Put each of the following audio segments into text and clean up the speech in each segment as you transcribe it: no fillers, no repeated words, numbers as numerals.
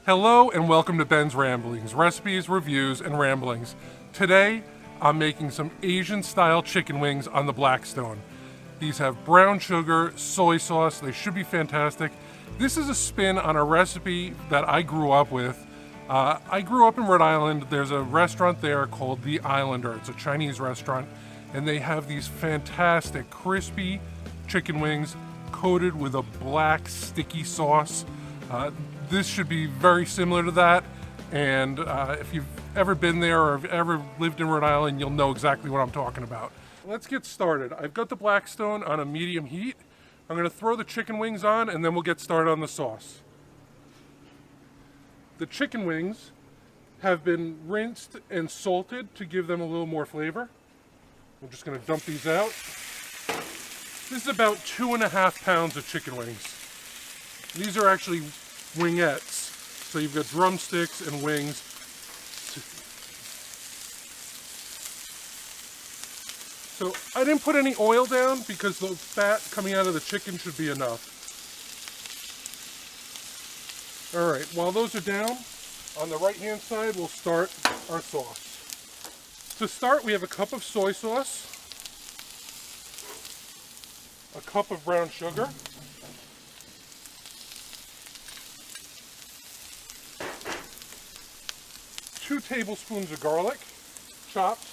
Hello and welcome to Ben's Ramblings, recipes, reviews, and ramblings. Today, I'm making some Asian-style chicken wings on the Blackstone. These have brown sugar, soy sauce, they should be fantastic. This is a spin on a recipe that I grew up with. I grew up in Rhode Island. There's a restaurant there called The Islander. It's a Chinese restaurant, and they have these fantastic, crispy chicken wings coated with a black, sticky sauce. This should be very similar to that, and if you've ever been there or have ever lived in Rhode Island, you'll know exactly what I'm talking about. Let's get started. I've got the Blackstone on a medium heat. I'm going to throw the chicken wings on, and then we'll get started on the sauce. The chicken wings have been rinsed and salted to give them a little more flavor. I'm just going to dump these out. This is about 2.5 pounds of chicken wings. These are actually wingettes, so you've got drumsticks and wings. So I didn't put any oil down because the fat coming out of the chicken should be enough. All right, while those are down, on the right hand side we'll start our sauce. To start, we have a cup of soy sauce, a cup of brown sugar, 2 tablespoons of garlic, chopped,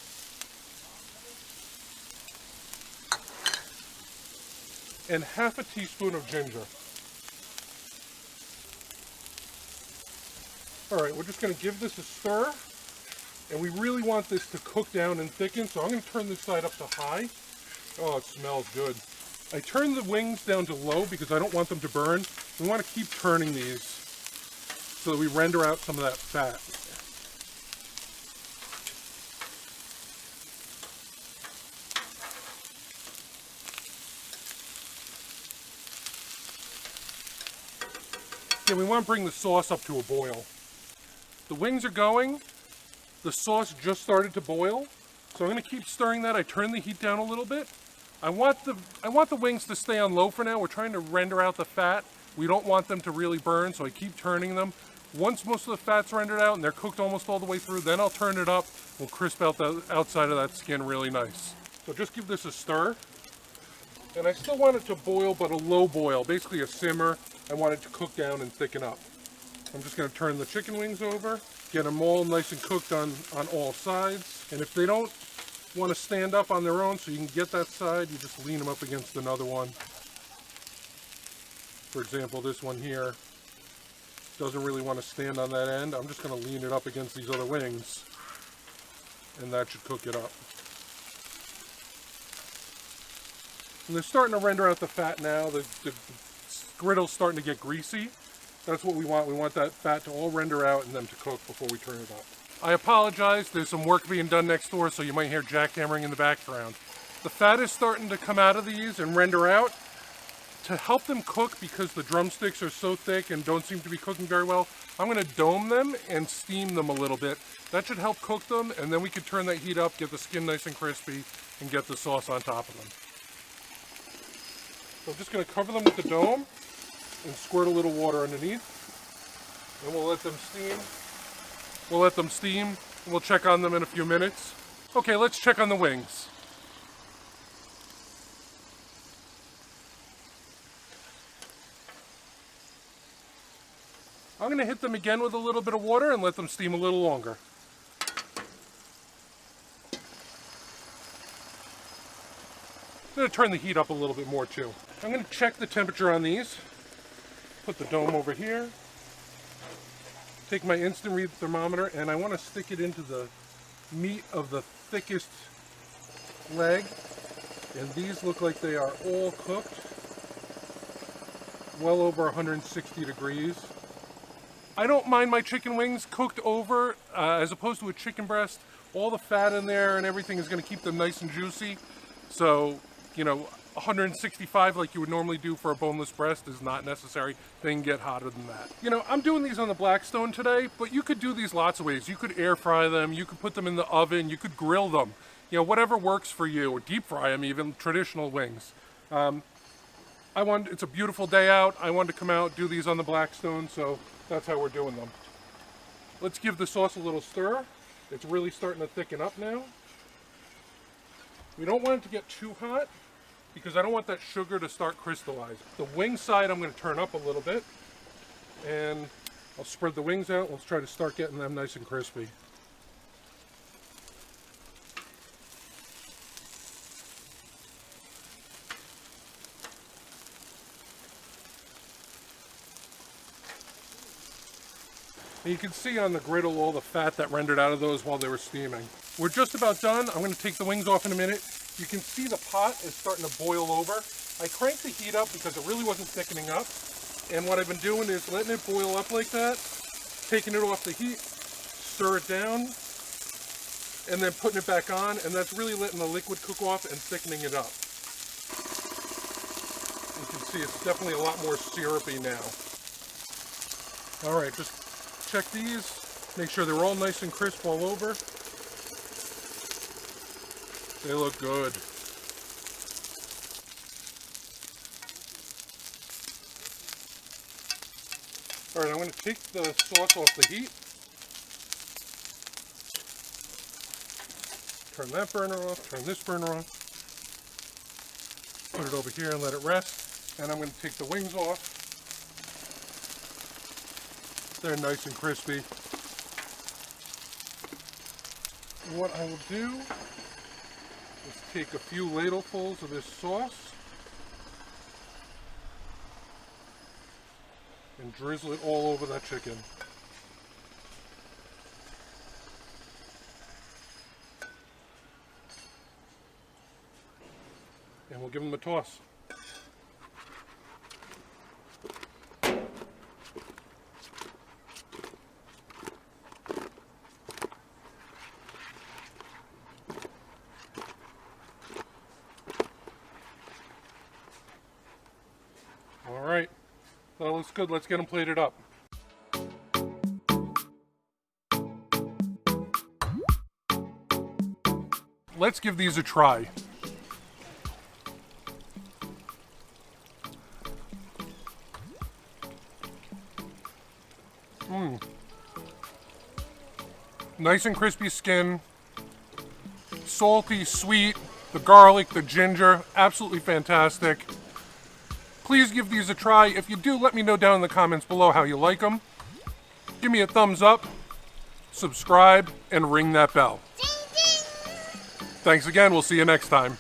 and half a teaspoon of ginger. All right, we're just going to give this a stir, and we really want this to cook down and thicken, so I'm going to turn this side up to high. Oh, it smells good. I turn the wings down to low because I don't want them to burn. We want to keep turning these so that we render out some of that fat. Yeah, we want to bring the sauce up to a boil. The wings are going. The sauce just started to boil, so I'm going to keep stirring that. I turn the heat down a little bit. I want the wings to stay on low for now. We're trying to render out the fat. We don't want them to really burn, so I keep turning them. Once most of the fat's rendered out and they're cooked almost all the way through, then I'll turn it up. We'll crisp out the outside of that skin really nice. So just give this a stir. And I still want it to boil, but a low boil, basically a simmer. I want it to cook down and thicken up. I'm just going to turn the chicken wings over, get them all nice and cooked on all sides. And if they don't want to stand up on their own so you can get that side, you just lean them up against another one. For example, this one here doesn't really want to stand on that end. I'm just going to lean it up against these other wings, and that should cook it up. And they're starting to render out the fat now. The griddle's starting to get greasy. That's what we want. We want that fat to all render out and then to cook before we turn it up. I apologize. There's some work being done next door, so you might hear jackhammering in the background. The fat is starting to come out of these and render out. To help them cook, because the drumsticks are so thick and don't seem to be cooking very well, I'm going to dome them and steam them a little bit. That should help cook them, and then we can turn that heat up, get the skin nice and crispy, and get the sauce on top of them. So I'm just going to cover them with the dome and squirt a little water underneath, and we'll let them steam. And we'll check on them in a few minutes. Okay, let's check on the wings. I'm going to hit them again with a little bit of water and let them steam a little longer. I'm going to turn the heat up a little bit more too. I'm going to check the temperature on these. Put the dome over here. Take my instant read thermometer, and I want to stick it into the meat of the thickest leg. And these look like they are all cooked. Well over 160 degrees. I don't mind my chicken wings cooked over as opposed to a chicken breast. All the fat in there and everything is going to keep them nice and juicy. So, you know, 165 like you would normally do for a boneless breast is not necessary. They can get hotter than that. You know, I'm doing these on the Blackstone today, but you could do these lots of ways. You could air fry them, you could put them in the oven, you could grill them. You know, whatever works for you, or deep fry them even, traditional wings. It's a beautiful day out. I wanted to come out, do these on the Blackstone, so that's how we're doing them. Let's give the sauce a little stir. It's really starting to thicken up now. We don't want it to get too hot because I don't want that sugar to start crystallizing. The wing side I'm going to turn up a little bit, and I'll spread the wings out. Let's try to start getting them nice and crispy. And you can see on the griddle all the fat that rendered out of those while they were steaming. We're just about done. I'm going to take the wings off in a minute. You can see the pot is starting to boil over. I cranked the heat up because it really wasn't thickening up. And what I've been doing is letting it boil up like that, taking it off the heat, stir it down, and then putting it back on. And that's really letting the liquid cook off and thickening it up. You can see it's definitely a lot more syrupy now. All right, just check these, make sure they're all nice and crisp all over. They look good. All right, I'm going to take the sauce off the heat. Turn that burner off, turn this burner off. Put it over here and let it rest. And I'm going to take the wings off. They're nice and crispy. What I will do is take a few ladlefuls of this sauce and drizzle it all over that chicken. And we'll give them a toss. All right, that looks good. Let's get them plated up. Let's give these a try. Nice and crispy skin, salty, sweet, the garlic, the ginger, absolutely fantastic. Please give these a try. If you do, let me know down in the comments below how you like them. Give me a thumbs up, subscribe, and ring that bell. Thanks again. We'll see you next time.